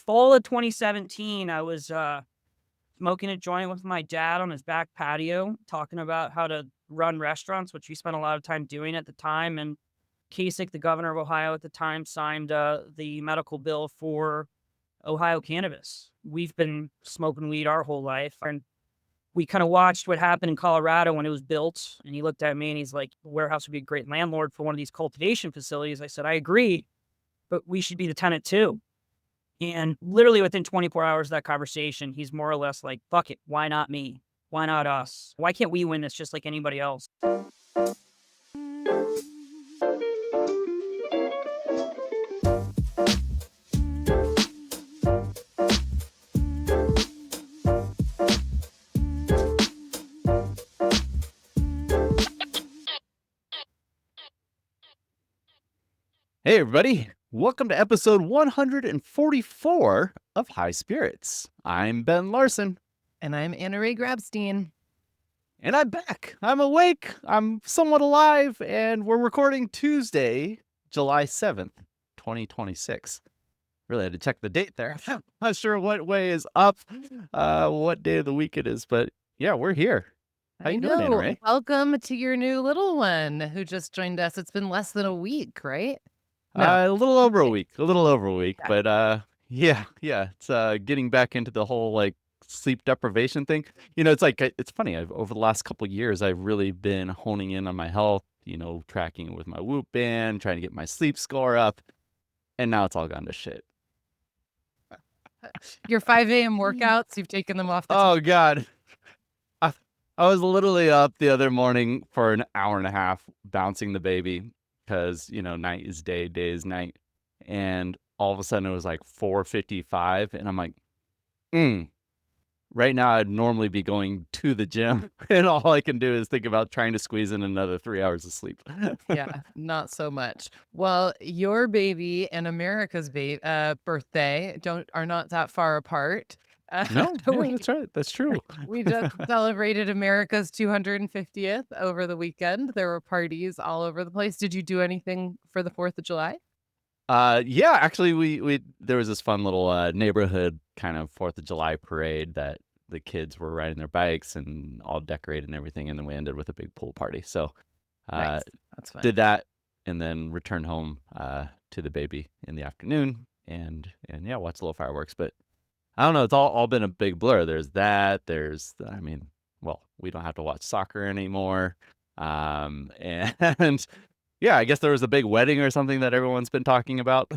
fall of 2017, I was smoking a joint with my dad on his back patio, talking about how to run restaurants, which we spent a lot of time doing at the time. And Kasich, the governor of Ohio at the time, signed the medical bill for Ohio cannabis. We've been smoking weed our whole life. And we kind of watched what happened in Colorado when it was built. And he looked at me and he's like, the warehouse would be a great landlord for one of these cultivation facilities. I said, I agree, but we should be the tenant too. And literally within 24 hours of that conversation, he's more or less like, fuck it. Why not me? Why not us? Why can't we win this just like anybody else? Hey, everybody. Welcome to episode 144 of High Spirits. I'm Ben Larson. And I'm Anna Ray Grabstein. And I'm back. I'm awake. I'm somewhat alive. And we're recording Tuesday, July 7th, 2026. Really had to check the date there. I'm not sure what way is up, what day of the week it is. But yeah, we're here. How you doing, Anna Ray? Welcome to your new little one who just joined us. It's been less than a week, right? No. A little over a week. But yeah, it's getting back into the whole like sleep deprivation thing. It's funny. Over the last couple of years, I've really been honing in on my health. Tracking it with my Whoop band, trying to get my sleep score up, and now it's all gone to shit. Your 5 a.m. workouts, you've taken them off. Oh God, I was literally up the other morning for an hour and a half bouncing the baby. Because, night is day, day is night. And all of a sudden it was like 4:55. And I'm like, right now I'd normally be going to the gym. And all I can do is think about trying to squeeze in another 3 hours of sleep. Yeah, not so much. Well, your baby and America's birthday are not that far apart. No, that's right. That's true. We just celebrated America's 250th over the weekend. There were parties all over the place. Did you do anything for the 4th of July? Yeah, actually, we there was this fun little neighborhood kind of 4th of July parade that the kids were riding their bikes and all decorated and everything, and then we ended with a big pool party. So, nice. That's fun. Did that, and then returned home to the baby in the afternoon, and yeah, watched a little fireworks. But I don't know. It's all been a big blur. There's that. We don't have to watch soccer anymore. And yeah, I guess there was a big wedding or something that everyone's been talking about.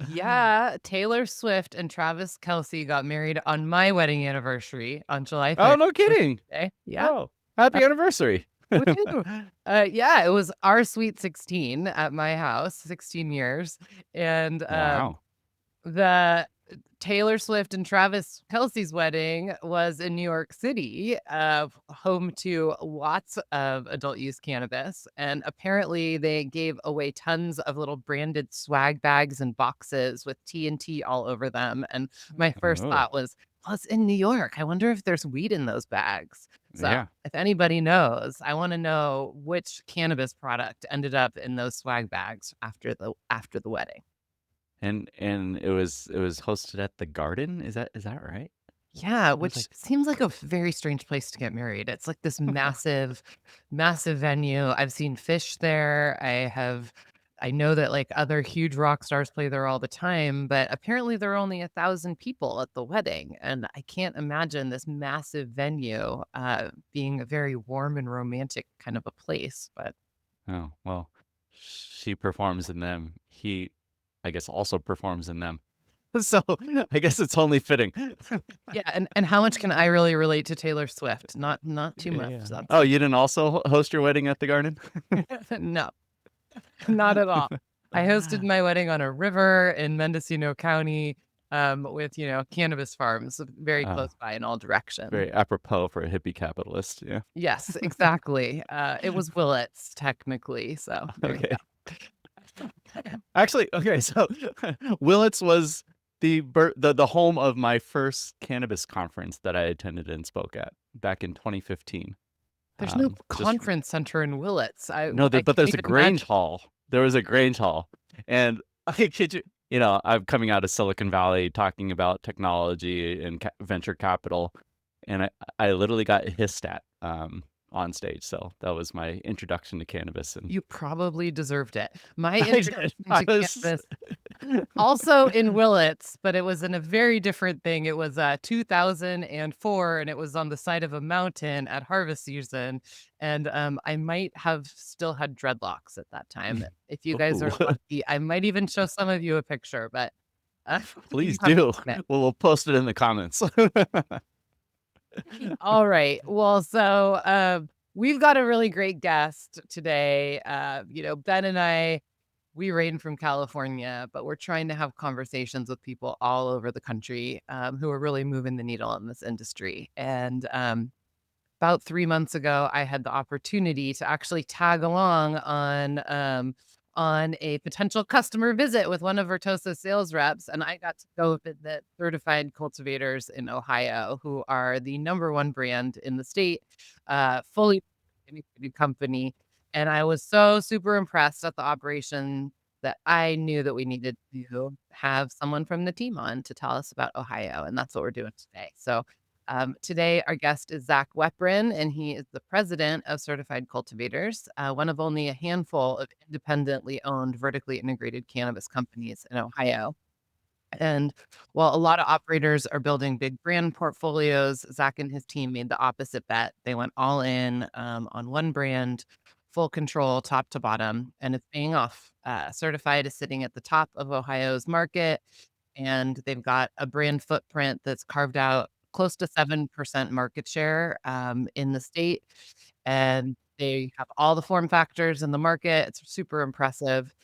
Yeah, Taylor Swift and Travis Kelce got married on my wedding anniversary on July 3rd. Oh, no kidding. Yeah. Oh, happy anniversary. Yeah, it was our sweet 16 at my house, 16 years. And wow. The Taylor Swift and Travis Kelce's wedding was in New York City, home to lots of adult use cannabis. And apparently they gave away tons of little branded swag bags and boxes with TNT all over them. And my first thought was, well, it's in New York. I wonder if there's weed in those bags. So if anybody knows, I want to know which cannabis product ended up in those swag bags after the wedding. And it was hosted at the Garden. Is that right? Yeah, which seems like a very strange place to get married. It's like this massive venue. I've seen Fish there. I know that like other huge rock stars play there all the time, but apparently there are only 1,000 people at the wedding. And I can't imagine this massive venue being a very warm and romantic kind of a place. But oh, well, she performs in them. He, I guess, also performs in them. So I guess it's only fitting. Yeah, and how much can I really relate to Taylor Swift? Not too much. Yeah. Oh, you didn't also host your wedding at the Garden? No, not at all. I hosted my wedding on a river in Mendocino County with, cannabis farms very close by in all directions. Very apropos for a hippie capitalist, yeah. Yes, exactly. It was Willits, technically, so there you go. Actually, okay, so Willits was the home of my first cannabis conference that I attended and spoke at back in 2015. There's no conference center in Willits. But there's a Grange Hall. There was a Grange Hall, and I kid you, I'm coming out of Silicon Valley talking about technology and venture capital, and I literally got hissed at on stage. So that was my introduction to cannabis, and You probably deserved it. My I did. introduction I to was cannabis also in Willits, but it was in a very different thing. It was 2004, and it was on the side of a mountain at harvest season. And I might have still had dreadlocks at that time. If you guys Ooh, are lucky, I might even show some of you a picture, but you please have to do. own it. We'll post it in the comments. All right. Well, so we've got a really great guest today. Ben and I, we reign from California, but we're trying to have conversations with people all over the country who are really moving the needle in this industry. And about 3 months ago, I had the opportunity to actually tag along on a potential customer visit with one of Vertosa's sales reps, and I got to go visit certified cultivators in Ohio, who are the number one brand in the state, fully integrated company. And I was so super impressed at the operation that I knew that we needed to have someone from the team on to tell us about Ohio, and that's what we're doing today. So today, our guest is Zach Weprin, and he is the president of Certified Cultivators, one of only a handful of independently owned, vertically integrated cannabis companies in Ohio. And while a lot of operators are building big brand portfolios, Zach and his team made the opposite bet. They went all in on one brand, full control, top to bottom, and it's paying off. Certified is sitting at the top of Ohio's market, and they've got a brand footprint that's carved out close to 7% market share in the state. And they have all the form factors in the market. It's super impressive.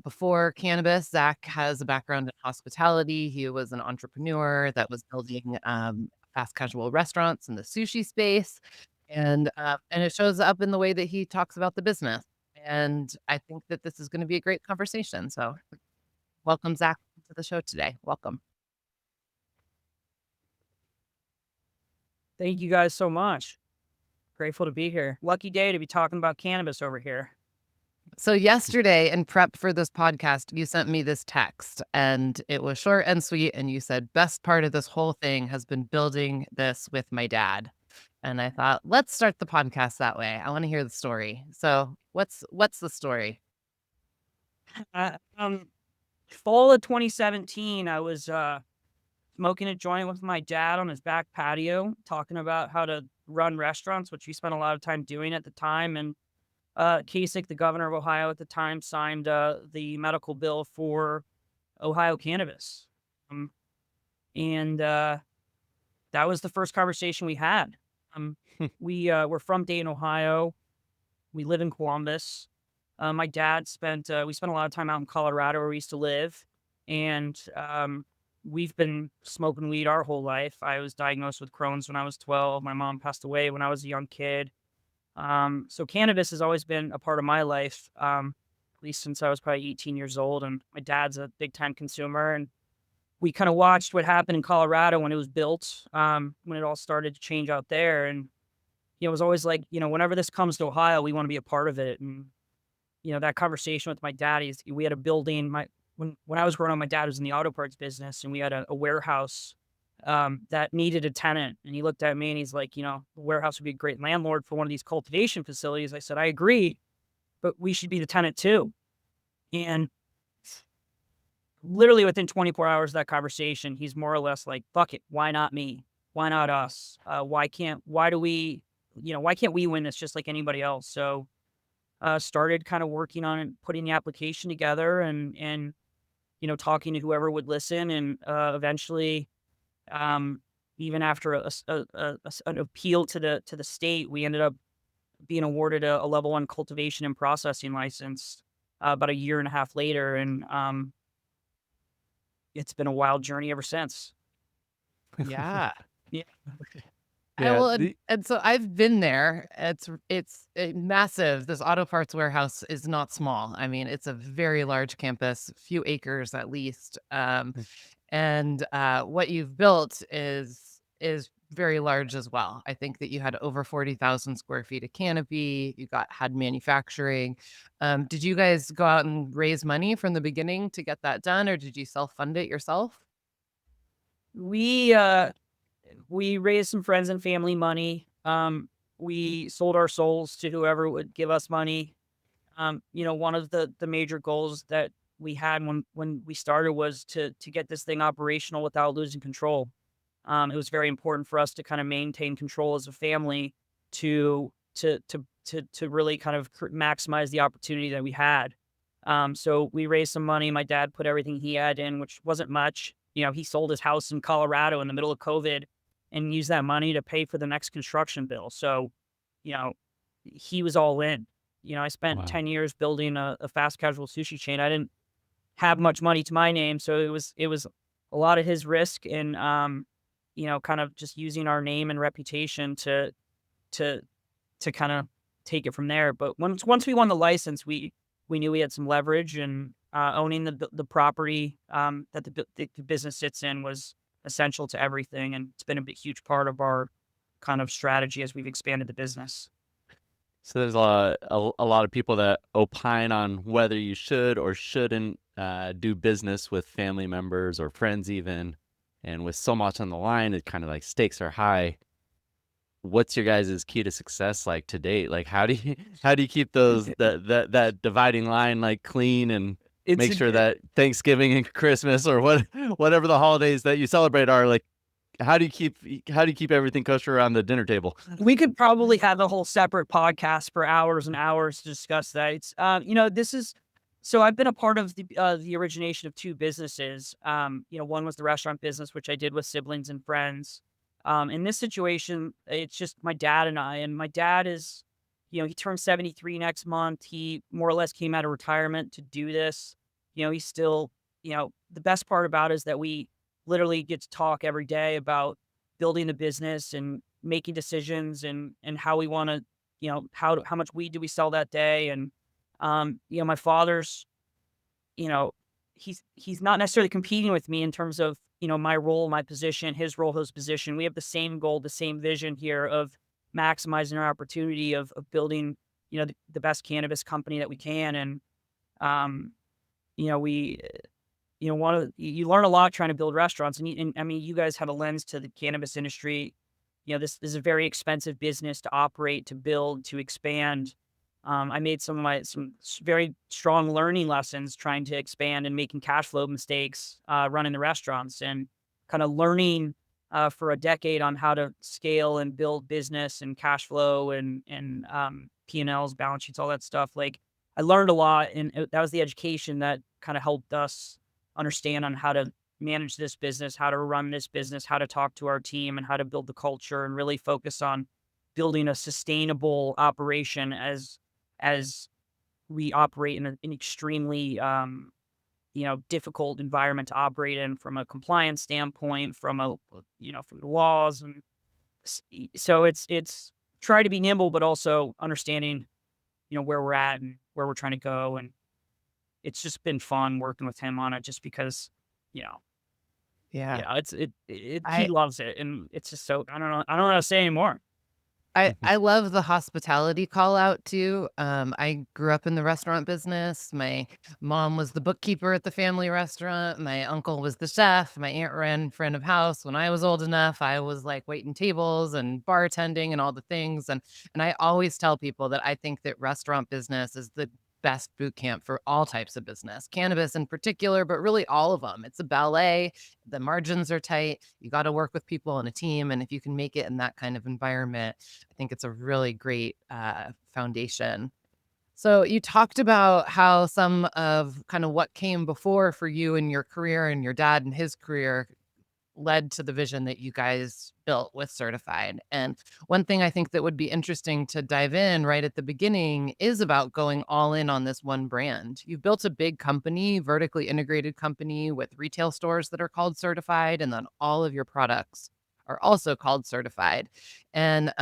Before cannabis, Zach has a background in hospitality. He was an entrepreneur that was building fast casual restaurants in the sushi space, and it shows up in the way that he talks about the business. And I think that this is going to be a great conversation. So, welcome, Zach, to the show today. Welcome. Thank you guys so much. Grateful to be here. Lucky day to be talking about cannabis over here. So yesterday in prep for this podcast, you sent me this text and it was short and sweet. And you said, best part of this whole thing has been building this with my dad. And I thought, let's start the podcast that way. I want to hear the story. So what's the story? Fall of 2017, I was smoking a joint with my dad on his back patio, talking about how to run restaurants, which we spent a lot of time doing at the time. And Kasich, the governor of Ohio at the time, signed the medical bill for Ohio cannabis. And that was the first conversation we had. We're from Dayton, Ohio. We live in Columbus. My dad we spent a lot of time out in Colorado where we used to live. And we've been smoking weed our whole life. I was diagnosed with Crohn's when I was 12. My mom passed away when I was a young kid. So cannabis has always been a part of my life, at least since I was probably 18 years old. And my dad's a big time consumer. And we kind of watched what happened in Colorado when it was built, when it all started to change out there. And, it was always like, whenever this comes to Ohio, we want to be a part of it. And, that conversation with my dad, we had a building. When I was growing up, my dad was in the auto parts business, and we had a warehouse that needed a tenant. And he looked at me and he's like, the warehouse would be a great landlord for one of these cultivation facilities. I said, I agree, but we should be the tenant too. And literally within 24 hours of that conversation, he's more or less like, fuck it, why not me? Why not us? Why can't we win this just like anybody else? So started kind of working on it, putting the application together and talking to whoever would listen. And eventually, even after an appeal to the state, we ended up being awarded a level 1 cultivation and processing license about a year and a half later. And it's been a wild journey ever since. Yeah. Yeah. Yeah, And so I've been there. It's massive. This auto parts warehouse is not small. I mean, it's a very large campus, a few acres at least. And what you've built is is very large as well. I think that you had over 40,000 square feet of canopy. You had manufacturing. Did you guys go out and raise money from the beginning to get that done, or did you self-fund it yourself? We we raised some friends and family money. We sold our souls to whoever would give us money. One of the major goals that we had when we started was to get this thing operational without losing control. It was very important for us to kind of maintain control as a family to really kind of maximize the opportunity that we had. So we raised some money. My dad put everything he had in, which wasn't much. He sold his house in Colorado in the middle of COVID and used that money to pay for the next construction bill. So, you know, he was all in. I spent Wow. 10 years building a fast casual sushi chain. I didn't have much money to my name, so it was a lot of his risk and kind of just using our name and reputation to kind of take it from there. But once we won the license, we knew we had some leverage, and owning the property that the business sits in was essential to everything, and it's been a big, huge part of our kind of strategy as we've expanded the business. So there's a lot of people that opine on whether you should or shouldn't do business with family members or friends even. And with so much on the line, it kind of like stakes are high. What's your guys' key to success like to date? Like how do you how do you keep those that dividing line like clean and It's make a, sure that Thanksgiving and Christmas or whatever the holidays that you celebrate are like how do you keep everything kosher around the dinner table? We could probably have a whole separate podcast for hours and hours to discuss that. This is so I've been a part of the origination of two businesses. One was the restaurant business, which I did with siblings and friends. In this situation, it's just my dad and I. And my dad is, he turned 73 next month. He more or less came out of retirement to do this. He's still, the best part about it is that we literally get to talk every day about building the business and making decisions and how we want to, how much weed do we sell that day. And, my father's, you know, he's not necessarily competing with me in terms of, my role, my position, his role, his position. We have the same goal, the same vision here of maximizing our opportunity of building, the best cannabis company that we can. And, we, one of you learn a lot trying to build restaurants, and I mean, you guys have a lens to the cannabis industry. This is a very expensive business to operate, to build, to expand. I made some very strong learning lessons trying to expand and making cash flow mistakes, running the restaurants, and kind of learning for a decade on how to scale and build business and cash flow and P&Ls, balance sheets, all that stuff. Like I learned a lot, and that was the education that kind of helped us understand on how to manage this business, how to run this business, how to talk to our team, and how to build the culture, and really focus on building a sustainable operation as we operate in an extremely difficult environment to operate in from a compliance standpoint, from the laws, and so it's try to be nimble, but also understanding where we're at and where we're trying to go, and it's just been fun working with him on it, just because you know Yeah. yeah it he I loves it, and it's just so I don't know how to say anymore. I love the hospitality call out too. I grew up in the restaurant business. My mom was the bookkeeper at the family restaurant. My uncle was the chef. My aunt ran front of house. When I was old enough, I was like waiting tables and bartending and all the things. And I always tell people that I think that restaurant business is the best boot camp for all types of business, cannabis in particular, but really all of them. It's a ballet. The margins are tight. You got to work with people on a team. And if you can make it in that kind of environment, I think it's a really great foundation. So you talked about how some of kind of what came before for you in your career and your dad and his career led to the vision that you guys built with Certified. And one thing I think that would be interesting to dive in right at the beginning is about going all in on this one brand. You've built a big company, vertically integrated company with retail stores that are called Certified, and then all of your products are also called Certified. And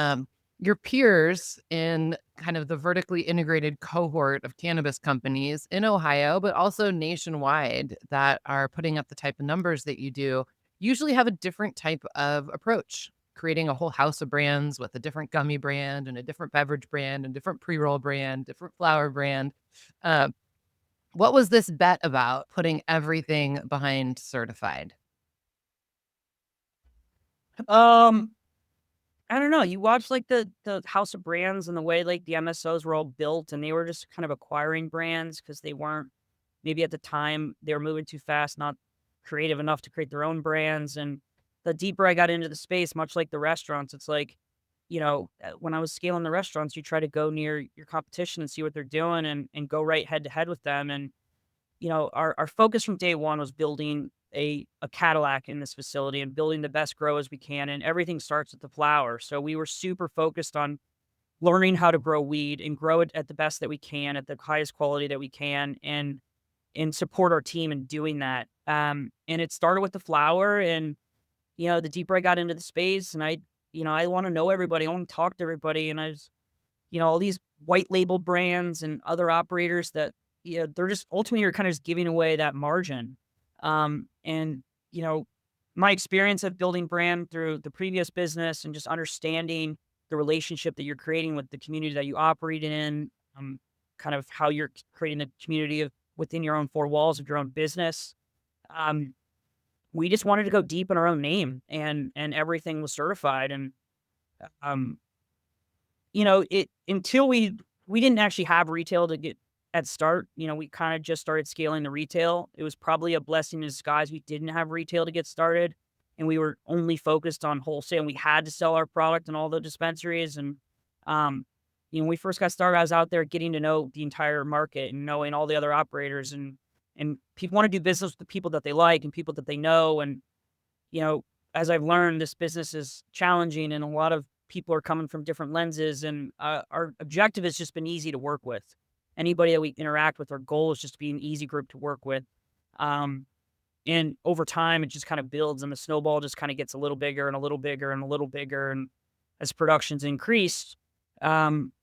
your peers in kind of the vertically integrated cohort of cannabis companies in Ohio, but also nationwide that are putting up the type of numbers that you do usually have a different type of approach, creating a whole house of brands with a different gummy brand and a different beverage brand and different pre-roll brand, different flower brand. Uh, what was this bet about putting everything behind Certified? Um, I don't know. You watch like the House of Brands and the way like the MSOs were all built, and they were just kind of acquiring brands because they weren't maybe at the time they were moving too fast, not creative enough to create their own brands. And the deeper I got into the space, much like the restaurants, it's like, when I was scaling the restaurants, you try to go near your competition and see what they're doing and go right head to head with them. And our focus from day one was building a Cadillac in this facility and building the best grow as we can. And everything starts with the flower. So we were super focused on learning how to grow weed and grow it at the best that we can, at the highest quality that we can, and support our team in doing that. And it started with the flower, and the deeper I got into the space, and I want to know everybody, I want to talk to everybody, and I was all these white label brands and other operators that, they're just ultimately you're kind of just giving away that margin. And, my experience of building brand through the previous business and just understanding the relationship that you're creating with the community that you operate in, kind of how you're creating a community of within your own four walls of your own business. Um, we just wanted to go deep in our own name, and everything was certified. And um, it until we didn't actually have retail to get at start. We kind of just started scaling the retail. It was probably a blessing in disguise. We didn't have retail to get started, and we were only focused on wholesale. And we had to sell our product in all the dispensaries. And um, when we first got started, I was out there getting to know the entire market and knowing all the other operators, and people want to do business with the people that they like and people that they know. And you know, as I've learned, this business is challenging and a lot of people are coming from different lenses. And our objective has just been easy to work with. Anybody that we interact with, our goal is just to be an easy group to work with. Um, and over time, it just kind of builds, and the snowball just kind of gets a little bigger and a little bigger and a little bigger. And as production's increased, um,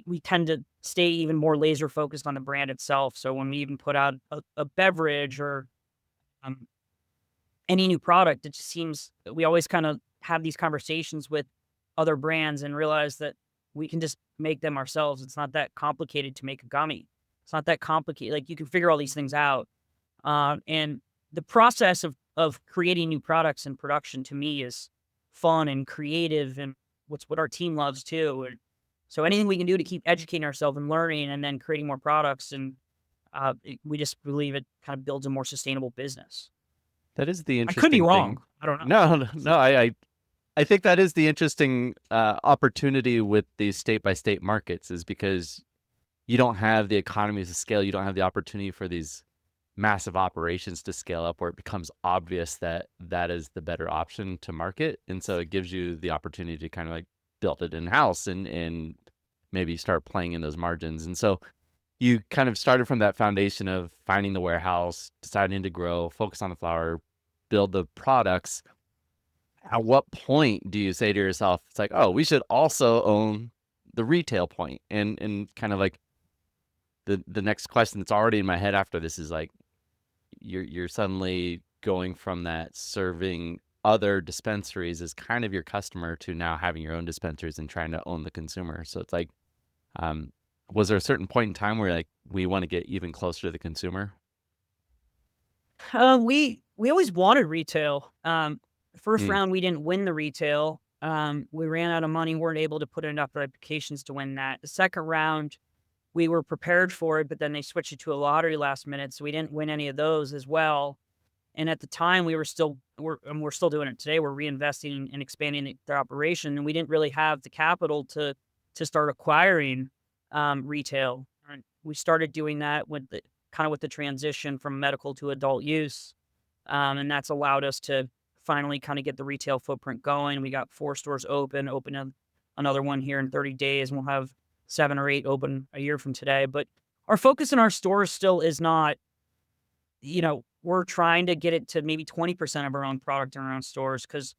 we tend to stay even more laser focused on the brand itself. So when we even put out a beverage or um, any new product, it just seems we always kind of have these conversations with other brands and realize that we can just make them ourselves. It's not that complicated to make a gummy. It's not that complicated. Like you can figure all these things out. And the process of creating new products in production to me is fun and creative, and what our team loves too. And so anything we can do to keep educating ourselves and learning, and then creating more products, and we just believe it kind of builds a more sustainable business. That is the I could be interesting thing. wrong. I don't know. No. I think that is the interesting opportunity with these state by state markets, is because you don't have the economies of scale. You don't have the opportunity for these massive operations to scale up where it becomes obvious that that is the better option to market. And so it gives you the opportunity to kind of like build it in house and maybe start playing in those margins. And so you kind of started from that foundation of finding the warehouse, deciding to grow, focus on the flower, build the products. At what point do you say to yourself, it's like, oh, we should also own the retail point? And kind of like the next question that's already in my head after this is like, you're suddenly going from that serving other dispensaries as kind of your customer to now having your own dispensaries and trying to own the consumer. So it's like, was there a certain point in time where like we want to get even closer to the consumer? We always wanted retail. First Mm, round, we didn't win the retail. We ran out of money, weren't able to put in enough applications to win that. The second round, we were prepared for it, but then they switched it to a lottery last minute, so we didn't win any of those as well. And at the time, we're still doing it today. We're reinvesting and expanding their operation, and we didn't really have the capital to start acquiring retail. And we started doing that with the transition from medical to adult use, and that's allowed us to finally kind of get the retail footprint going. We got 4 stores open another one here in 30 days, and we'll have 7 or 8 open a year from today. But our focus in our stores still is not, we're trying to get it to maybe 20% of our own product in our own stores, because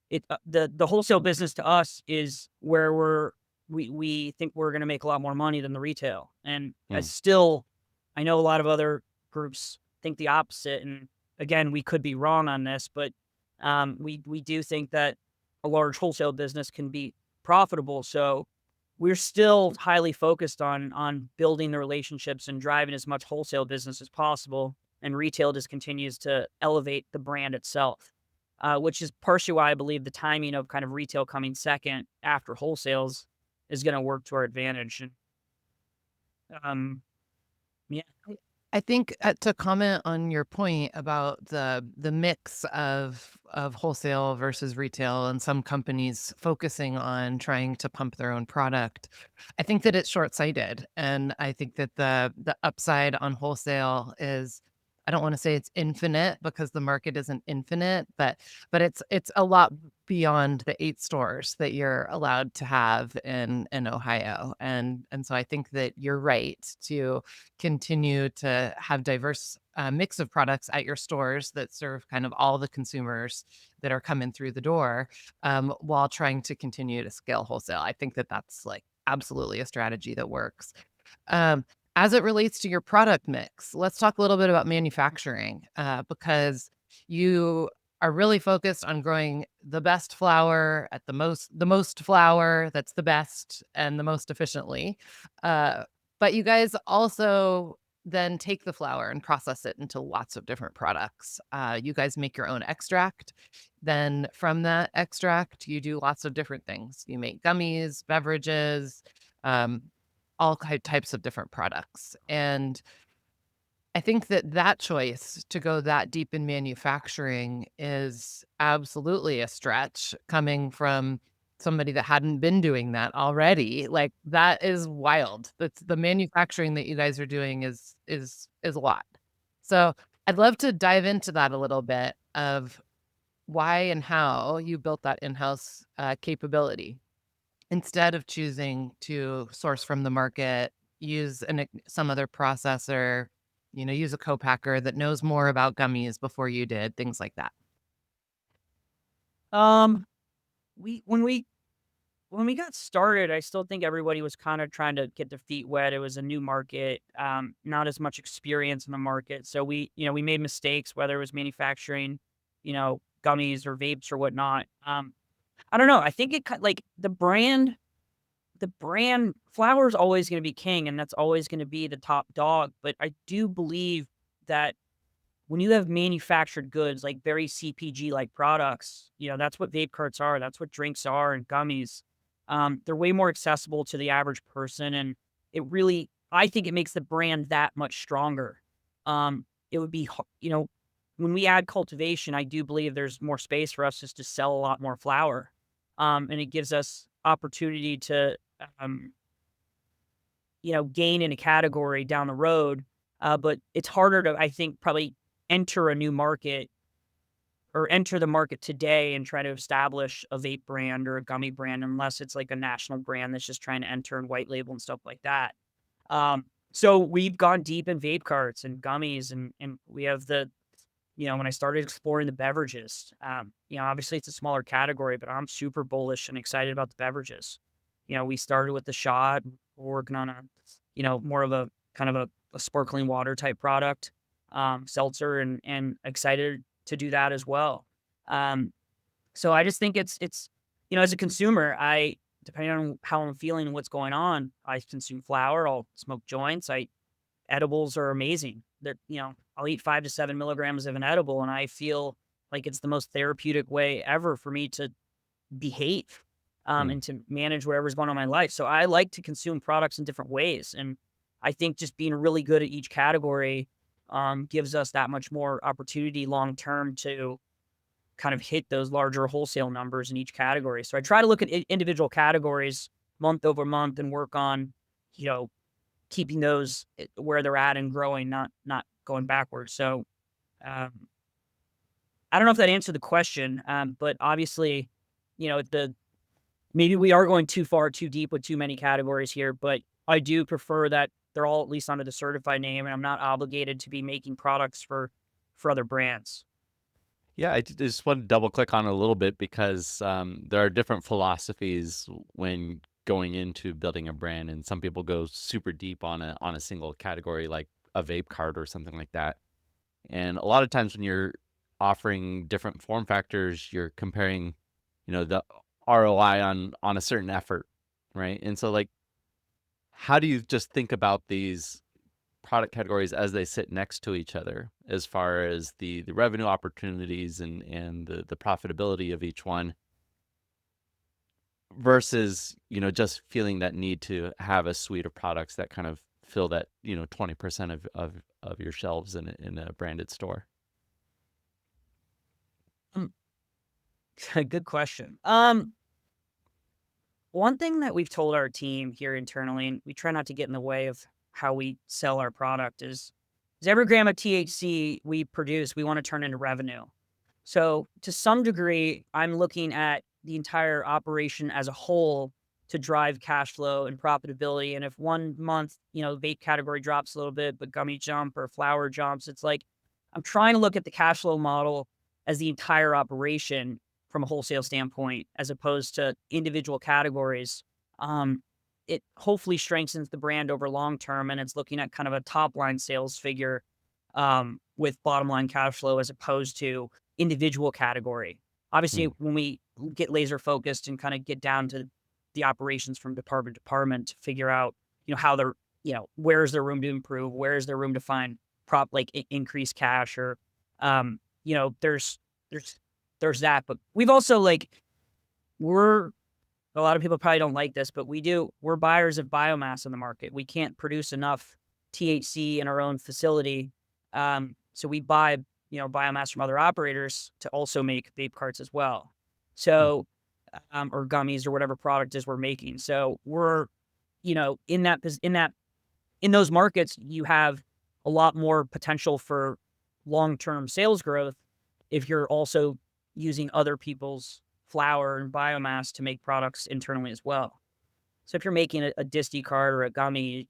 the wholesale business to us is where we think we're going to make a lot more money than the retail. And mm, I know a lot of other groups think the opposite, and again, we could be wrong on this, but we do think that a large wholesale business can be profitable. So we're still highly focused on building the relationships and driving as much wholesale business as possible. And retail just continues to elevate the brand itself, which is partially why I believe the timing of kind of retail coming second after wholesales is going to work to our advantage. And um, yeah, I think to comment on your point about the mix of wholesale versus retail and some companies focusing on trying to pump their own product, I think that it's short-sighted. And I think that the upside on wholesale is, I don't want to say it's infinite because the market isn't infinite, but it's a lot beyond the 8 stores that you're allowed to have in Ohio. And so I think that you're right to continue to have diverse mix of products at your stores that serve kind of all the consumers that are coming through the door, while trying to continue to scale wholesale. I think that that's like absolutely a strategy that works. Um, as it relates to your product mix, let's talk a little bit about manufacturing, because you are really focused on growing the best flour at the most flour that's the best and the most efficiently. Uh, but you guys also then take the flour and process it into lots of different products. You guys make your own extract. Then from that extract, you do lots of different things. You make gummies, beverages, um, all types of different products. And I think that that choice to go that deep in manufacturing is absolutely a stretch coming from somebody that hadn't been doing that already. Like that is wild. That's the manufacturing that you guys are doing is a lot. So I'd love to dive into that a little bit of why and how you built that in-house capability instead of choosing to source from the market, use some other processor, use a co-packer that knows more about gummies before you did, things like that. um, we when we got started, I still think everybody was kind of trying to get their feet wet. It was a new market, not as much experience in the market. So we made mistakes, whether it was manufacturing, gummies or vapes or whatnot. I don't know. I think like the brand flour is always going to be king, and that's always going to be the top dog. But I do believe that when you have manufactured goods, like very CPG like products, that's what vape carts are. That's what drinks are and gummies. They're way more accessible to the average person. And I think it makes the brand that much stronger. It would be, when we add cultivation, I do believe there's more space for us just to sell a lot more flour. And it gives us opportunity to, um, gain in a category down the road. But it's harder to, I think, probably enter a new market or enter the market today and try to establish a vape brand or a gummy brand unless it's like a national brand that's just trying to enter and white label and stuff like that. So we've gone deep in vape carts and gummies and we have when I started exploring the beverages, obviously it's a smaller category, but I'm super bullish and excited about the beverages. We started with the shot, we're working on more of a kind of a sparkling water type product, seltzer, and excited to do that as well. Um, so I just think it's as a consumer, depending on how I'm feeling and what's going on, I consume flour, I'll smoke joints, edibles are amazing. I'll eat 5 to 7 milligrams of an edible, and I feel like it's the most therapeutic way ever for me to behave, Hmm. and to manage whatever's going on in my life. So I like to consume products in different ways, and I think just being really good at each category, gives us that much more opportunity long term to kind of hit those larger wholesale numbers in each category. So I try to look at individual categories month over month and work on, you know, keeping those where they're at and growing, not going backwards. So um, I don't know if that answered the question, but obviously, the maybe we are going too far, too deep with too many categories here. But I do prefer that they're all at least under the certified name, and I'm not obligated to be making products for other brands. Yeah, just want to double click on it a little bit because there are different philosophies when going into building a brand, and some people go super deep on a single category like a vape cart or something like that. And a lot of times when you're offering different form factors, you're comparing, the ROI on a certain effort, right? And so like, how do you just think about these product categories as they sit next to each other as far as the revenue opportunities and the profitability of each one versus, just feeling that need to have a suite of products that kind of fill that, 20% of your shelves in a branded store? Mm, Good question. One thing that we've told our team here internally, and we try not to get in the way of how we sell our product, is every gram of THC we produce, we want to turn into revenue. So to some degree, I'm looking at the entire operation as a whole to drive cash flow and profitability. And if one month, vape category drops a little bit, but gummy jump or flower jumps, it's like I'm trying to look at the cash flow model as the entire operation from a wholesale standpoint, as opposed to individual categories. Um, it hopefully strengthens the brand over long term, and it's looking at kind of a top line sales figure with bottom line cash flow as opposed to individual category. Obviously, Mm, when we get laser focused and kind of get down to the operations from department to department to figure out, how they're, where is there room to improve? Where is there room to find increase cash or, there's, there's that. But we've also we're, a lot of people probably don't like this, but we're buyers of biomass in the market. We can't produce enough THC in our own facility. So we buy, biomass from other operators to also make vape carts as well. mm, So, or gummies or whatever product is we're making. So we're, in those markets, you have a lot more potential for long-term sales growth if you're also using other people's flower and biomass to make products internally as well. So if you're making a disty card or a gummy,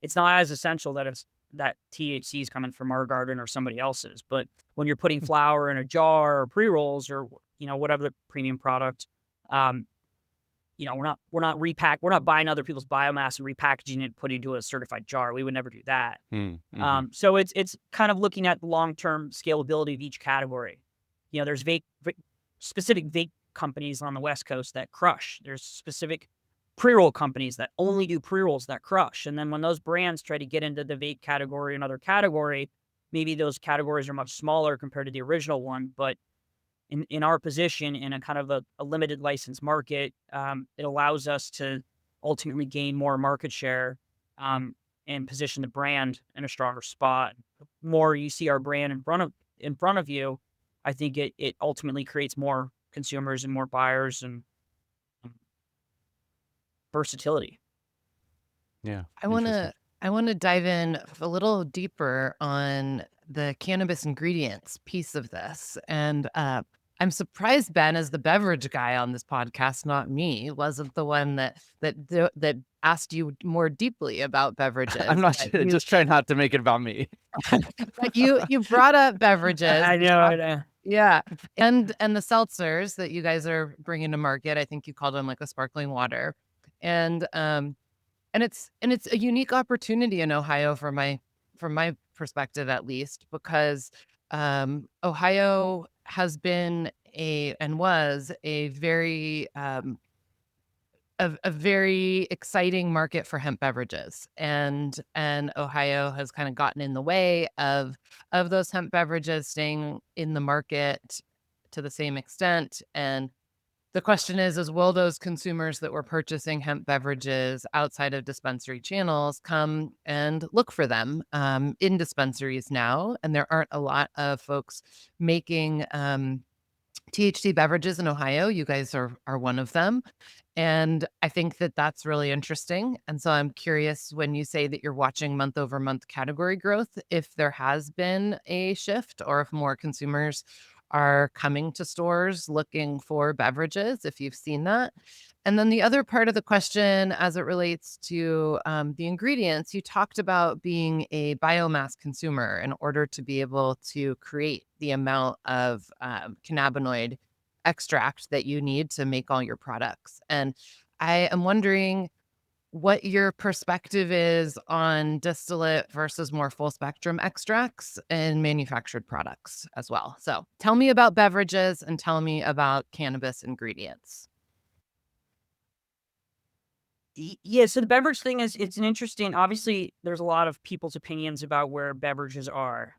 it's not as essential that THC is coming from our garden or somebody else's. But when you're putting flower in a jar or pre-rolls or whatever the premium product, um, we're not buying other people's biomass and repackaging it, putting it into a certified jar. We would never do that. mhm. So it's kind of looking at the long-term scalability of each category. There's specific vape companies on the West Coast that crush. There's specific pre-roll companies that only do pre-rolls that crush. And then when those brands try to get into the vape category, another category, maybe those categories are much smaller compared to the original one. But in our position in a kind of a limited license market, it allows us to ultimately gain more market share and position the brand in a stronger spot. The more you see our brand in front of you, I think it ultimately creates more consumers and more buyers and um, versatility. Yeah, I interesting. wanna I wanna dive in a little deeper on the cannabis ingredients piece of this, and, I'm surprised Ben, as the beverage guy on this podcast, not me, wasn't the one that asked you more deeply about I'm beverages, not but sure, you just try not to make it about me. but you brought up beverages. I You know. talked yeah, and the seltzers that you guys are bringing to market, I think you called them, like, a sparkling water, and, it's a unique opportunity in Ohio from my perspective at least, because, Ohio has been a and was a very, a very exciting market for hemp beverages, and Ohio has kinda gotten in the way of those hemp beverages staying in the market to the same extent, and the question is will those consumers that were purchasing hemp beverages outside of dispensary channels come and look for them in dispensaries now? And there aren't a lot of folks making THC beverages in Ohio. You guys are one of them, and I think that that's really interesting. And so I'm curious, when you say that you're watching month over month category growth, if there has been a shift or if more consumers are coming to stores looking for beverages, if you've seen that. And then the other part of the question, as it relates to the ingredients, you talked about being a biomass consumer in order to be able to create the amount of cannabinoid extract that you need to make all your products. And I am wondering, what your perspective is on distillate versus more full spectrum extracts and manufactured products as well. So tell me about beverages and tell me about cannabis ingredients. Yeah, so the beverage thing is it's an interesting obviously there's a lot of people's opinions about where beverages are.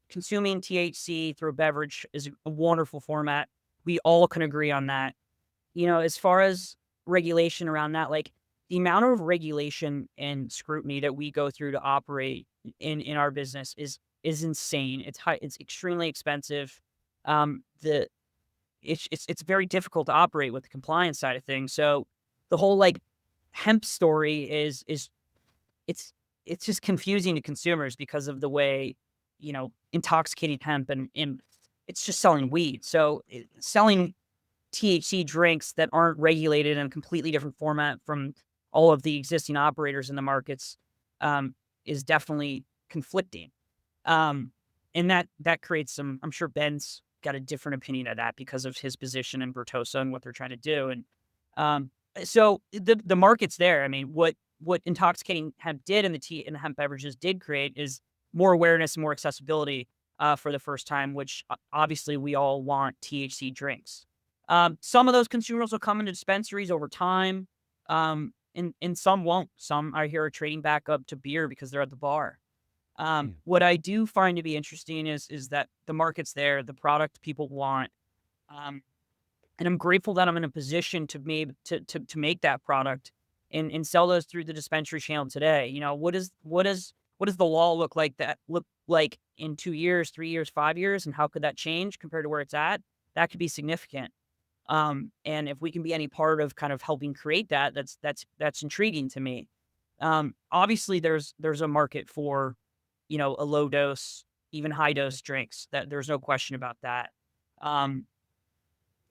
Consuming THC through a beverage is a wonderful format. We all can agree on that. As far as regulation around that, like the amount of regulation and scrutiny that we go through to operate in our business is insane. It's high, it's extremely expensive. The it's very difficult to operate with the compliance side of things. So the whole like hemp story is it's it's just confusing to consumers because of the way intoxicating hemp and it's just selling weed. So selling THC drinks that aren't regulated in a completely different format from all of the existing operators in the markets is definitely conflicting. And that creates some, I'm sure Ben's got a different opinion of that because of his position in Vertosa and what they're trying to do. And so the market's there. I mean, what intoxicating hemp did and the tea and the hemp beverages did create is more awareness and more accessibility for the first time, which obviously we all want THC drinks. Some of those consumers will come into dispensaries over time, and some won't. Some I hear are trading back up to beer because they're at the bar. Yeah. What I do find to be interesting is that the market's there, the product people want, um, and I'm grateful that I'm in a position to maybe to make that product and sell those through the dispensary channel today. What does the law look like in 2 years, 3 years, 5 years, and how could that change compared to where it's at? That could be significant. And if we can be any part of kind of helping create that, that's intriguing to me. Obviously, there's a market for a low dose, even high dose drinks. That there's no question about that. Um,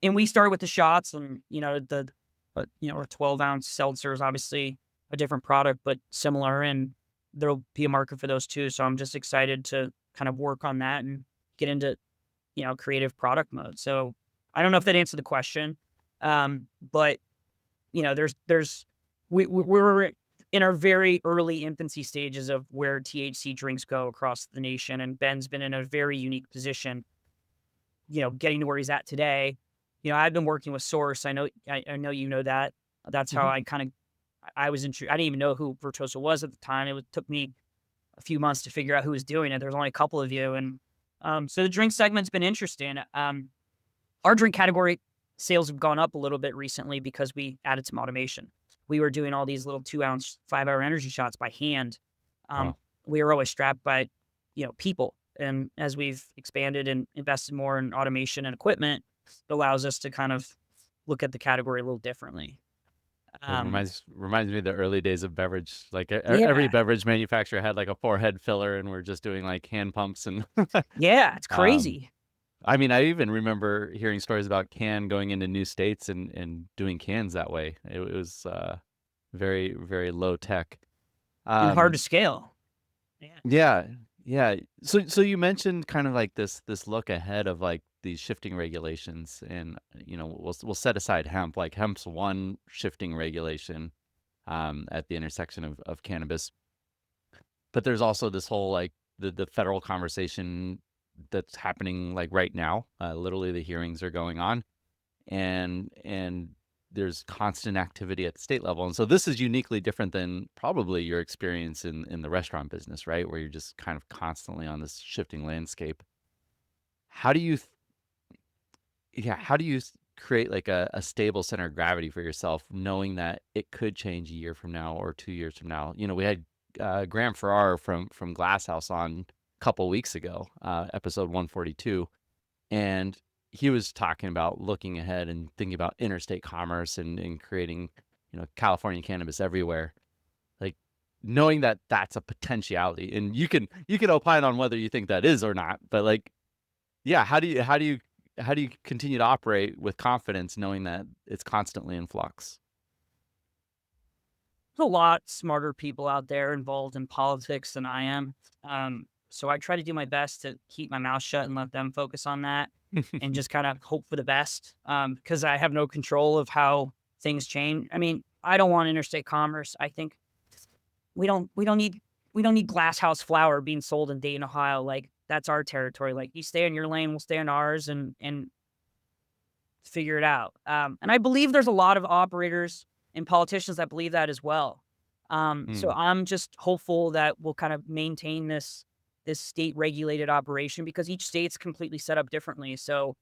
and we started with the shots, and our 12-ounce seltzer is obviously a different product, but similar, and there'll be a market for those too. So I'm just excited to kind of work on that and get into creative product mode. So I don't know if that answered the question, but there's we're in our very early infancy stages of where THC drinks go across the nation, and Ben's been in a very unique position, getting to where he's at today. I've been working with Source. I know you know that. That's how Mhm. I was I didn't even know who Vertosa was at the time. Took me a few months to figure out who was doing it. There's only a couple of you, and so the drink segment's been interesting. Our drink category sales have gone up a little bit recently because we added some automation. We were doing all these little 2-ounce 5-hour energy shots by hand. Um, Wow. we were always strapped by, people. And as we've expanded and invested more in automation and equipment, it allows us to kind of look at the category a little differently. It Um, reminds me of the early days of beverage. Like every yeah, beverage manufacturer had like a 4-head filler, and we're just doing like hand pumps and yeah, it's um, crazy. I mean, I even remember hearing stories about can going into new states and doing cans that way. It was very, very low tech. And hard to Um, scale. Yeah. yeah, yeah. So you mentioned kind of like this look ahead of like these shifting regulations, and we'll set aside hemp. Like hemp's one shifting regulation at the intersection of cannabis, but there's also this whole like the federal conversation that's happening like right now. Literally, the hearings are going on, and there's constant activity at the state level. And so this is uniquely different than probably your experience in the restaurant business, right? Where you're just kind of constantly on this shifting landscape. How do you, how do you create like a stable center of gravity for yourself, knowing that it could change a year from now or 2 years from now? We had Graham Farrar from Glass House on a couple weeks ago, episode 142, and he was talking about looking ahead and thinking about interstate commerce and creating, California cannabis everywhere. Like knowing that that's a potentiality, and you can opine on whether you think that is or not. But like, yeah, how do you continue to operate with confidence, knowing that it's constantly in flux? There's a lot smarter people out there involved in politics than I am. So I try to do my best to keep my mouth shut and let them focus on that and just kind of hope for the best because I have no control of how things change. I mean, I don't want interstate commerce. I think we don't need glass house flour being sold in Dayton, Ohio. Like that's our territory. Like you stay in your lane, we'll stay in ours, and figure it out. And I believe there's a lot of operators and politicians that believe that as well. So Mm, I'm just hopeful that we'll kind of maintain this state regulated operation because each state's completely set up differently. So,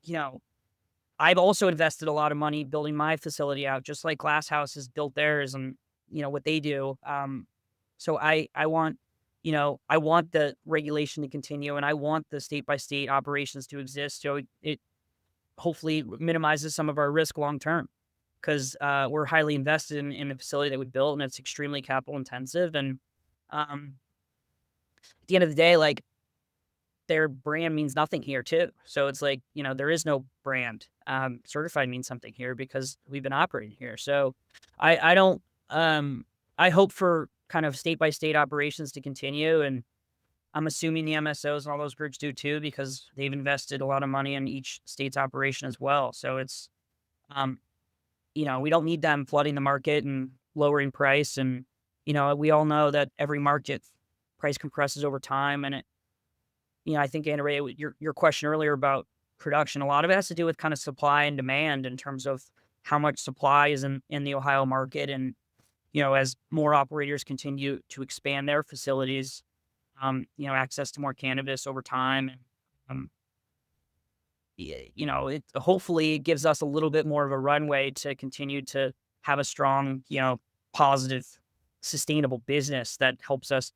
you know, I've also invested a lot of money building my facility out, just like Glass House has built theirs and what they do. So I want, I want the regulation to continue and I want the state by state operations to exist. So it hopefully minimizes some of our risk long term because we're highly invested in the facility that we built and it's extremely capital intensive. And um, at the end of the day, like their brand means nothing here too. So it's like, there is no brand. Certified means something here because we've been operating here. So I don't I hope for kind of state by state operations to continue and I'm assuming the MSOs and all those groups do too because they've invested a lot of money in each state's operation as well. So it's um we don't need them flooding the market and lowering price and we all know that every market price compresses over time and I think, Anna Ray, your question earlier about production, a lot of it has to do with kind of supply and demand in terms of how much supply is in the Ohio market. And, as more operators continue to expand their facilities, access to more cannabis over time. And, it hopefully it gives us a little bit more of a runway to continue to have a strong, positive, sustainable business that helps us,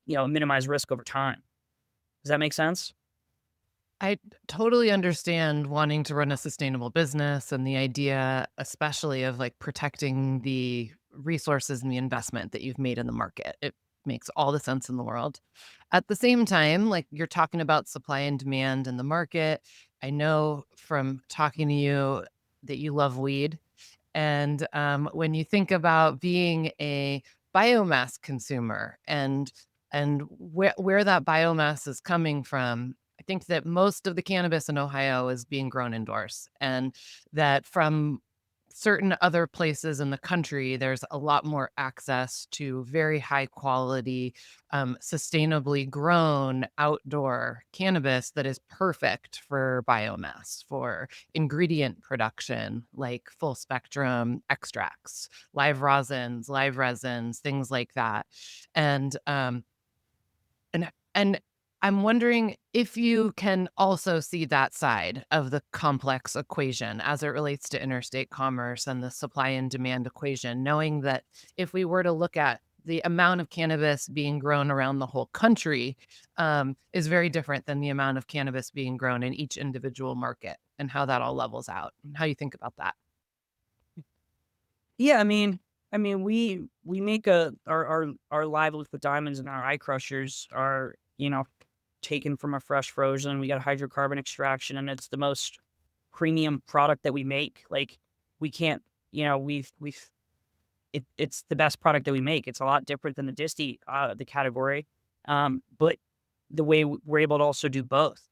minimize risk over time. Does that make sense? I totally understand wanting to run a sustainable business and the idea, especially of like protecting the resources and the investment that you've made in the market. It makes all the sense in the world. At the same time, like you're talking about supply and demand in the market. I know from talking to you that you love weed. And when you think about being a biomass consumer and where that biomass is coming from, I think that most of the cannabis in Ohio is being grown indoors, and that from certain other places in the country, there's a lot more access to very high quality, sustainably grown outdoor cannabis that is perfect for biomass, for ingredient production, like full spectrum extracts, live resins, things like that. And and I'm wondering if you can also see that side of the complex equation as it relates to interstate commerce and the supply and demand equation, knowing that if we were to look at the amount of cannabis being grown around the whole country, is very different than the amount of cannabis being grown in each individual market and how that all levels out and how you think about that. Yeah, I mean, we make our live liquid diamonds and our eye crushers are taken from a fresh frozen. We got hydrocarbon extraction, and it's the most premium product that we make. Like we can't, it's the best product that we make. It's a lot different than the disty the category, but the way we're able to also do both.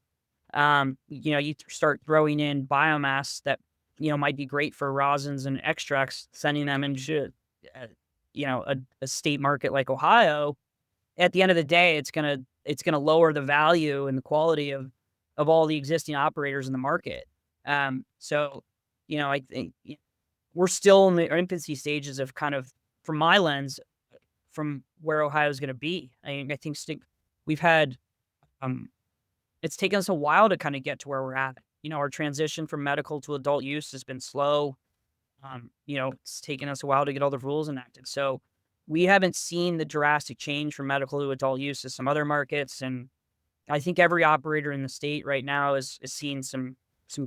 You start throwing in biomass that, might be great for rosins and extracts, sending them into, uh, a state market like Ohio. At the end of the day, it's gonna lower the value and the quality of all the existing operators in the market. So, I think we're still in the infancy stages of kind of, from my lens, from where Ohio is gonna be. I think we've had um, it's taken us a while to kinda get to where we're at. Our transition from medical to adult use has been slow. It's taken us a while to get all the rules enacted. So we haven't seen the drastic change from medical to adult use as some other markets. And I think every operator in the state right now is seeing some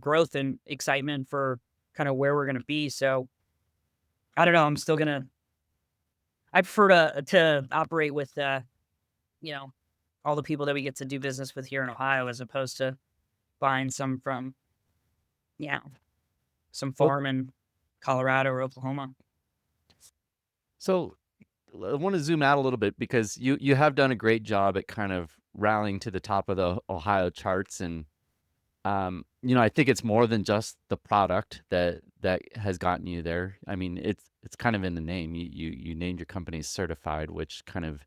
growth and excitement for kind of where we're gonna be. So I don't know. I prefer to operate with you know, all the people that we get to do business with here in Ohio as opposed to buying some from, yeah, some well, farm in Colorado or Oklahoma. so I want to zoom out a little bit because you have done a great job at kind of rallying to the top of the Ohio charts, and I think it's more than just the product that has gotten you there. I mean, it's kind of in the name. You named your company certified, which kind of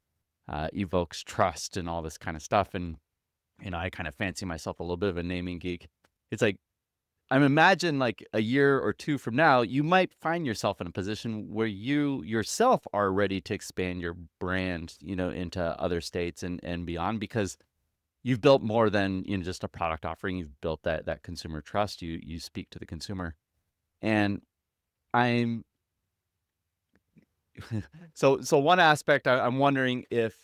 evokes trust and all this kind of stuff. And I kind of fancy myself a little bit of a naming geek. It's like I'm imagine like a year or two from now, you might find yourself in a position where you yourself are ready to expand your brand, into other states and beyond because you've built more than just a product offering. You've built that consumer trust. You speak to the consumer, and I'm so one aspect I'm wondering if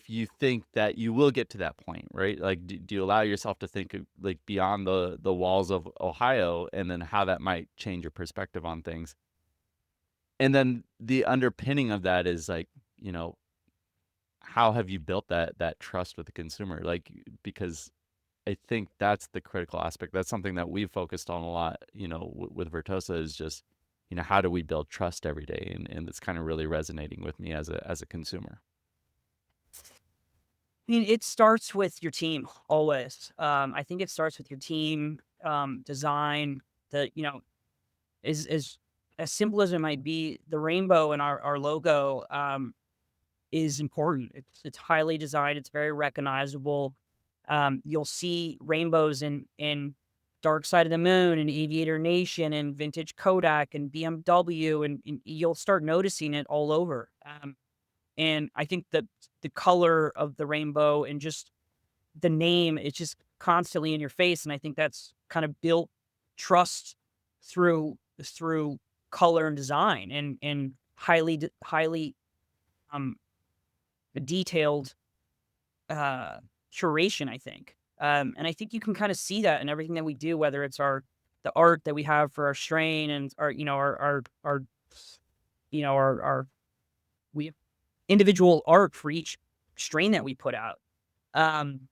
you think that you will get to that point, right? Like, do you allow yourself to think like beyond the walls of Ohio, and then how that might change your perspective on things? And then the underpinning of that is like, how have you built that trust with the consumer? Like, because I think that's the critical aspect. That's something that we've focused on a lot, with Vertosa is just, how do we build trust every day? And it's kind of really resonating with me as a consumer. I mean, it starts with your team always. I think it starts with your team, design, the, as simple as it might be, the rainbow in our logo, is important. It's highly designed. It's very recognizable. You'll see rainbows in Dark Side of the Moon and Aviator Nation and Vintage Kodak and BMW, and you'll start noticing it all over. And I think that the color of the rainbow and just the name, it's just constantly in your face. And I think that's kind of built trust through color and design and highly um detailed curation, I think. And I think you can kind of see that in everything that we do, whether it's the art that we have for our strain and our we have individual art for each strain that we put out. Um,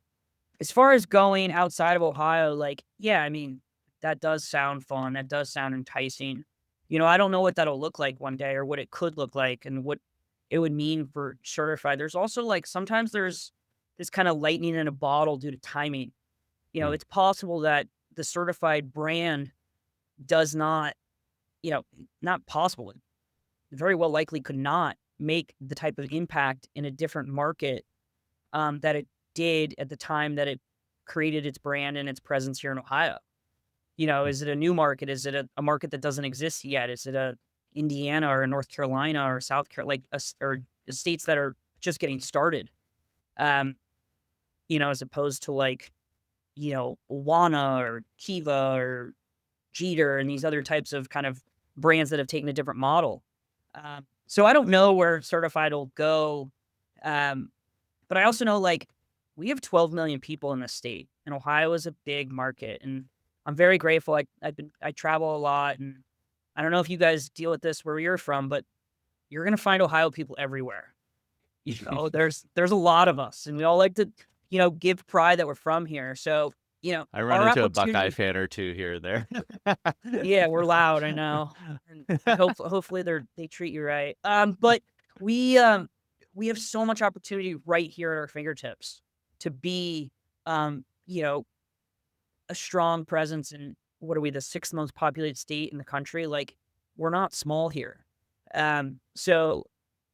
as far as going outside of Ohio, like, yeah, I mean, that does sound fun. That does sound enticing. I don't know what that'll look like one day or what it could look like and what it would mean for certified. There's also like sometimes there's this kind of lightning in a bottle due to timing. Mm. It's possible that the certified brand does not, not possible. It very well likely could not make the type of impact in a different market that it did at the time that it created its brand and its presence here in Ohio. Is it a new market? Is it a market that doesn't exist yet? Is it a Indiana or a North Carolina or South Carolina, like or states that are just getting started? Um, as opposed to like, Wana or Kiva or Jeter and these other types of kind of brands that have taken a different model. So I don't know where certified will go. Um, but I also know like we have 12 million people in the state, and Ohio is a big market. And I'm very grateful. I travel a lot, and I don't know if you guys deal with this where you're from, but you're gonna find Ohio people everywhere. There's a lot of us, and we all like to, give pride that we're from here. So, I run our into a Buckeye opportunity. fan or two here or there. Yeah, we're loud, I know. And hopefully they treat you right. But we have so much opportunity right here at our fingertips to be, um, you know, a strong presence in what are we, the sixth most populated state in the country? Like, we're not small here. So,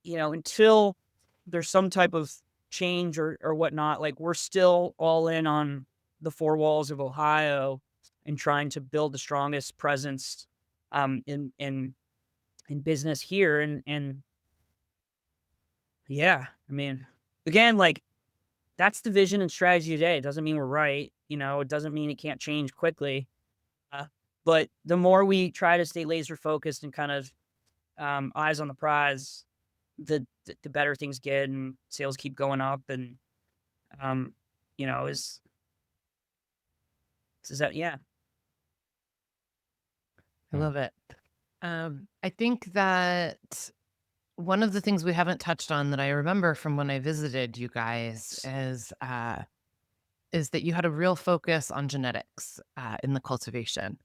until there's some type of change or whatnot, like we're still all in on the four walls of Ohio and trying to build the strongest presence in business here. And yeah, I mean, again, like that's the vision and strategy today. It doesn't mean we're right. It doesn't mean it can't change quickly. Uh, but the more we try to stay laser focused and kind of eyes on the prize, the better things get and sales keep going up. And um, is that yeah. I love it. I think that one of the things we haven't touched on that I remember from when I visited you guys is that you had a real focus on genetics in the cultivation,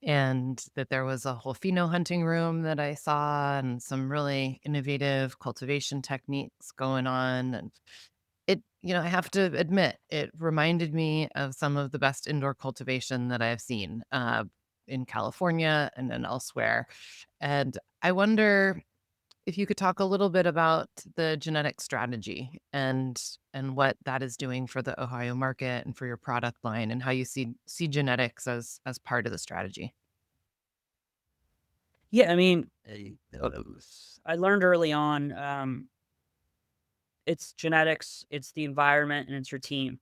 and that there was a whole pheno hunting room that I saw and some really innovative cultivation techniques going on. And I have to admit, it reminded me of some of the best indoor cultivation that I have seen in California and then elsewhere. And I wonder if you could talk a little bit about the genetic strategy and what that is doing for the Ohio market and for your product line, and how you see genetics as part of the strategy. Yeah, I mean, I learned early on, it's genetics, it's the environment, and it's your team.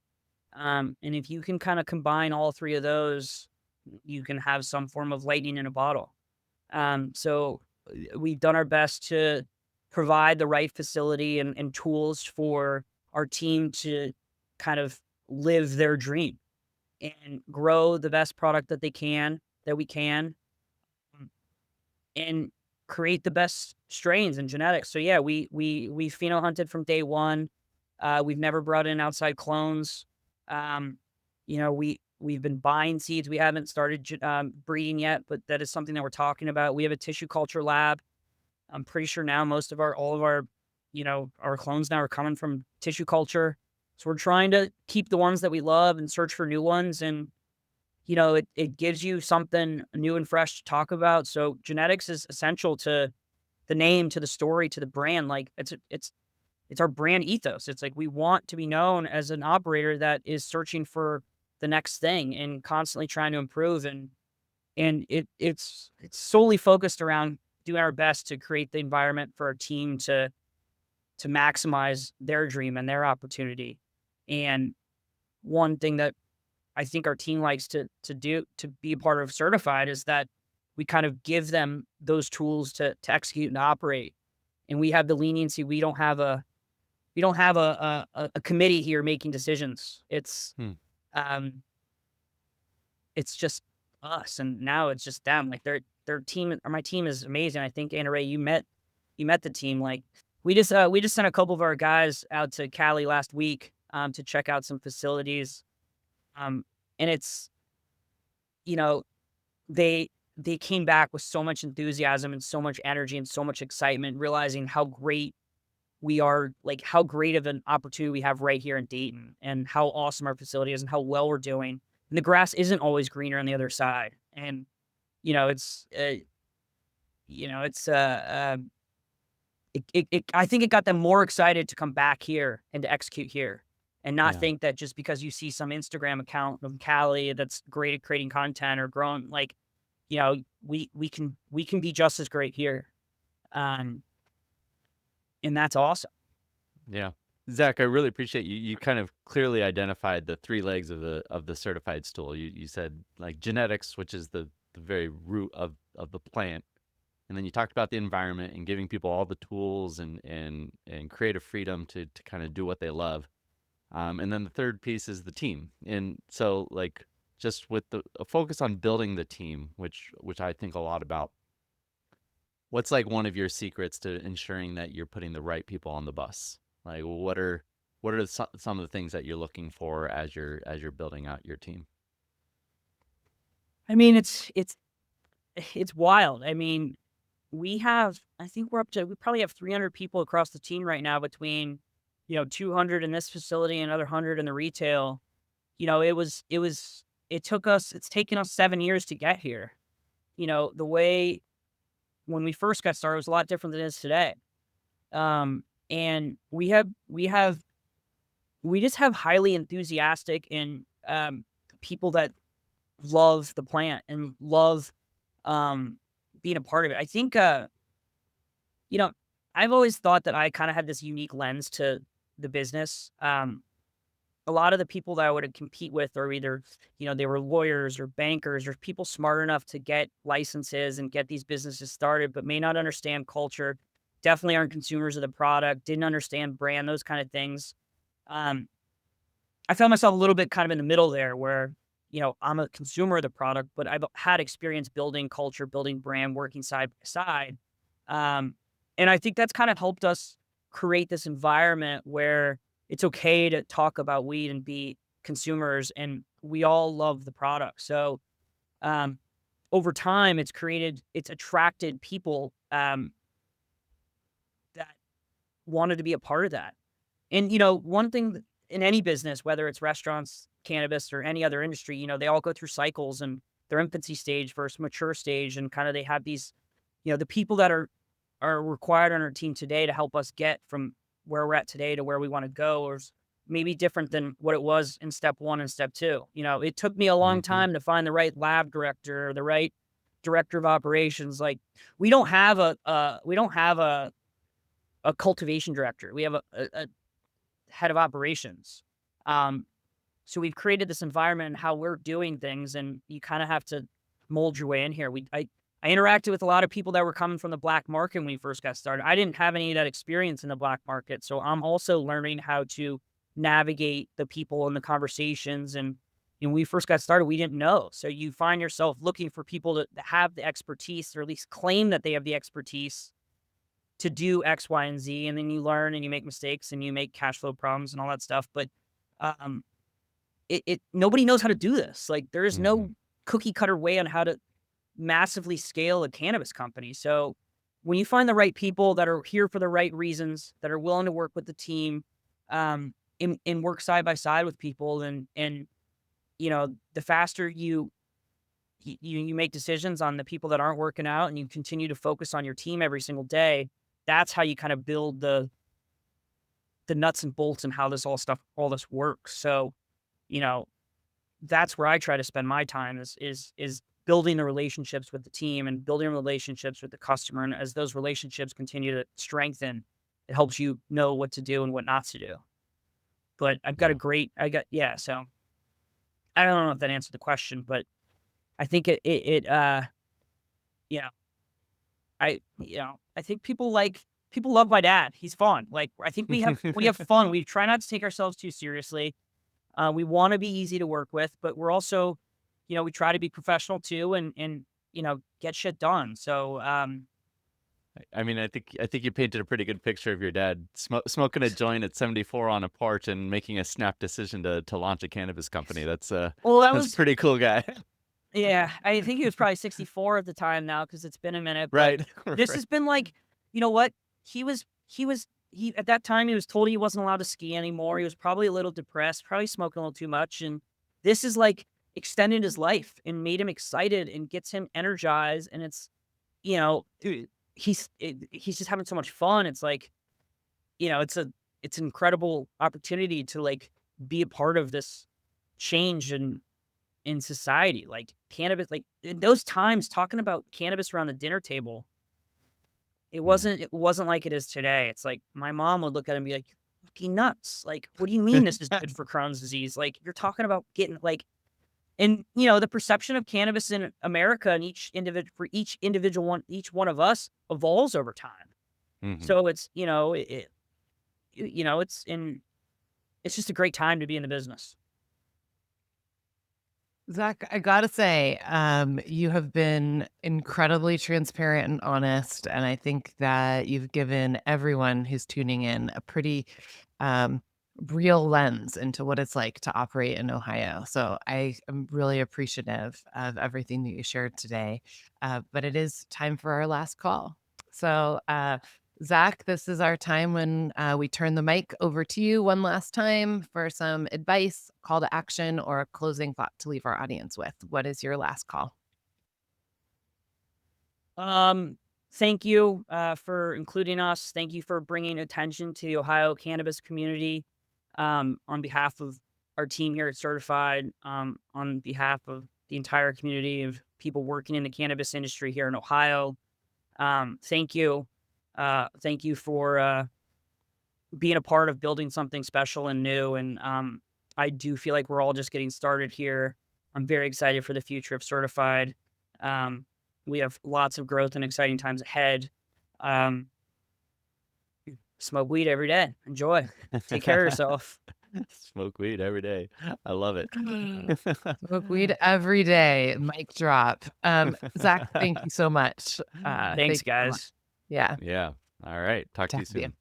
And if you can kind of combine all three of those, you can have some form of lightning in a bottle. So we've done our best to provide the right facility and tools for our team to kind of live their dream and grow the best product that we can, mm, and create the best strains and genetics. So yeah, we pheno hunted from day one. We've never brought in outside clones. Um, we've been buying seeds. We haven't started breeding yet, but that is something that we're talking about. We have a tissue culture lab. I'm pretty sure now all of our, our clones now are coming from tissue culture. So we're trying to keep the ones that we love and search for new ones. And, it gives you something new and fresh to talk about. So genetics is essential to the name, to the story, to the brand. Like it's our brand ethos. It's like we want to be known as an operator that is searching for the next thing and constantly trying to improve. And it's solely focused around doing our best to create the environment for our team to maximize their dream and their opportunity. And one thing that I think our team likes to do to be a part of certified is that we kind of give them those tools to execute and operate. And we have the leniency. We don't have a committee here making decisions. Hmm. Um it's just us, and now it's just them. Like their team or my team is amazing. I think Anna Ray, you met the team. Like we just sent a couple of our guys out to Cali last week to check out some facilities. Um and it's you know they they came back with so much enthusiasm and so much energy and so much excitement, realizing how great we are, like how great of an opportunity we have right here in Dayton and how awesome our facility is and how well we're doing. And the grass isn't always greener on the other side. And, you know, it's, uh, it's, I think it got them more excited to come back here and to execute here and not Yeah. think that just because you see some Instagram account from Cali that's great at creating content or growing, like, we can be just as great here. Um, and that's awesome. Yeah. Zach, I really appreciate you. You kind of clearly identified the three legs of the certified stool. You said like genetics, which is the very root of the plant. And then you talked about the environment and giving people all the tools and creative freedom to kind of do what they love. And then the third piece is the team. And so like just with a focus on building the team, which I think a lot about. What's like one of your secrets to ensuring that you're putting the right people on the bus? Like what are some of the things that you're looking for as you're building out your team? I mean, it's wild. I mean, I think we probably have 300 people across the team right now between, 200 in this facility and another 100 in the retail. It's taken us 7 years to get here. The way when we first got started was a lot different than it is today. And we just have highly enthusiastic and people that love the plant and love um, being a part of it. I think, you know, I've always thought that I kind of had this unique lens to the business. A lot of the people that I would compete with are either, they were lawyers or bankers or people smart enough to get licenses and get these businesses started, but may not understand culture, definitely aren't consumers of the product, didn't understand brand, those kind of things. Um, I found myself a little bit kind of in the middle there where, I'm a consumer of the product, but I've had experience building culture, building brand, working side by side. Um, and I think that's kind of helped us create this environment where it's okay to talk about weed and be consumers and we all love the product. So, um, over time, it's attracted people, that wanted to be a part of that. And, one thing in any business, whether it's restaurants, cannabis, or any other industry, they all go through cycles, and their infancy stage versus mature stage, and kind of they have these, the people that are required on our team today to help us get from where we're at today to where we want to go, or maybe different than what it was in step one and step two. It took me a long Hmm. time to find the right lab director, or the right director of operations. Like, we don't have a cultivation director. We have a head of operations. Um, so we've created this environment and how we're doing things, and you kind of have to mold your way in here. I interacted with a lot of people that were coming from the black market when we first got started. I didn't have any of that experience in the black market, so I'm also learning how to navigate the people and the conversations. And when we first got started, we didn't know. So you find yourself looking for people that have the expertise, or at least claim that they have the expertise to do X, Y, and Z. And then you learn and you make mistakes and you make cash flow problems and all that stuff. But um, nobody knows how to do this. Like, there is Hmm. no cookie cutter way on how to massively scale a cannabis company. So when you find the right people that are here for the right reasons, that are willing to work with the team, and work side by side with people, and the faster you make decisions on the people that aren't working out, and you continue to focus on your team every single day, that's how you kind of build the nuts and bolts and how all this works. So, you know, that's where I try to spend my time, is building the relationships with the team and building relationships with the customer. And as those relationships continue to strengthen, it helps you know what to do and what not to do. But Yeah. yeah. So I don't know if that answered the question, but I think you know, I think people love my dad. He's fun. Like, I think we have fun. We try not to take ourselves too seriously. We want to be easy to work with, but we're also, we try to be professional too, and get shit done. So I mean, I think you painted a pretty good picture of your dad smoking a joint at 74 on a porch and making a snap decision to launch a cannabis company. That's well, that that's a was pretty cool guy. yeah. I think he was probably 64 at the time now, because it's been a minute. But Right. this Right. has been like, you know what? He at that time he was told he wasn't allowed to ski anymore. He was probably a little depressed, probably smoking a little too much, and this is like extended his life and made him excited and gets him energized. And it's, dude, he's just having so much fun. It's like, it's an incredible opportunity to, like, be a part of this change in society. Like, cannabis, like, in those times, talking about cannabis around the dinner table, Yeah. it wasn't like it is today. It's like my mom would look at it and be like, "You're fucking nuts. Like, what do you mean this is good for Crohn's disease? Like, you're talking about getting, like," and the perception of cannabis in America, and each individual one, each one of us, evolves over time. Hmm. So it's, it's just a great time to be in the business. Zach, I gotta say, you have been incredibly transparent and honest, and I think that you've given everyone who's tuning in a pretty um, real lens into what it's like to operate in Ohio. So I am really appreciative of everything that you shared today. But it is time for our last call. So, Zach, this is our time when we turn the mic over to you one last time for some advice, call to action, or a closing thought to leave our audience with. What is your last call? Thank you for including us. Thank you for bringing attention to the Ohio cannabis community. On behalf of our team here at Certified, on behalf of the entire community of people working in the cannabis industry here in Ohio, thank you. Thank you for being a part of building something special and new. And I do feel like we're all just getting started here. I'm very excited for the future of Certified. Um, we have lots of growth and exciting times ahead. Um, Smoke weed every day. Enjoy. Take care of yourself. Smoke weed every day. I love it. Smoke weed every day. Mic drop. Zach, thank you so much. Thanks, Thank you so much. guys. Yeah, Yeah. All right. Talk to to you have you. soon.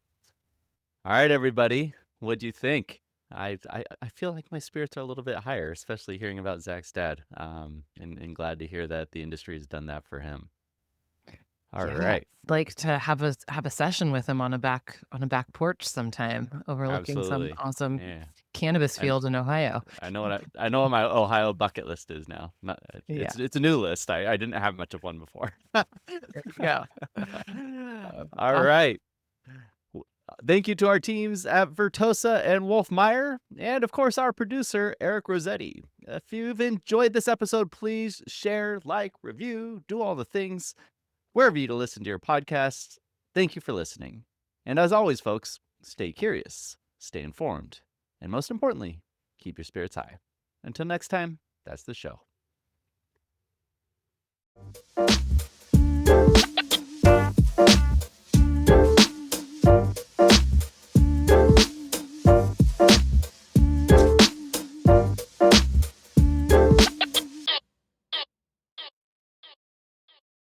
All right, everybody. What'd you think? I feel like my spirits are a little bit higher, especially hearing about Zach's dad. And glad to hear that the industry has done that for him. All Yeah, right. I'd like to have a session with him on a back porch sometime, overlooking some Absolutely. awesome Yeah. cannabis I, field in Ohio. I know what my Ohio bucket list is now. Not, Yeah. it's a new list. I didn't have much of one before. Yeah. All right. Thank you to our teams at Vertosa and Wolf Meyer, and of course our producer Eric Rossetti. If you've enjoyed this episode, please share, like, review, do all the things wherever you listen to your podcasts. Thank you for listening. And as always, folks, stay curious, stay informed, and most importantly, keep your spirits high. Until next time, that's the show.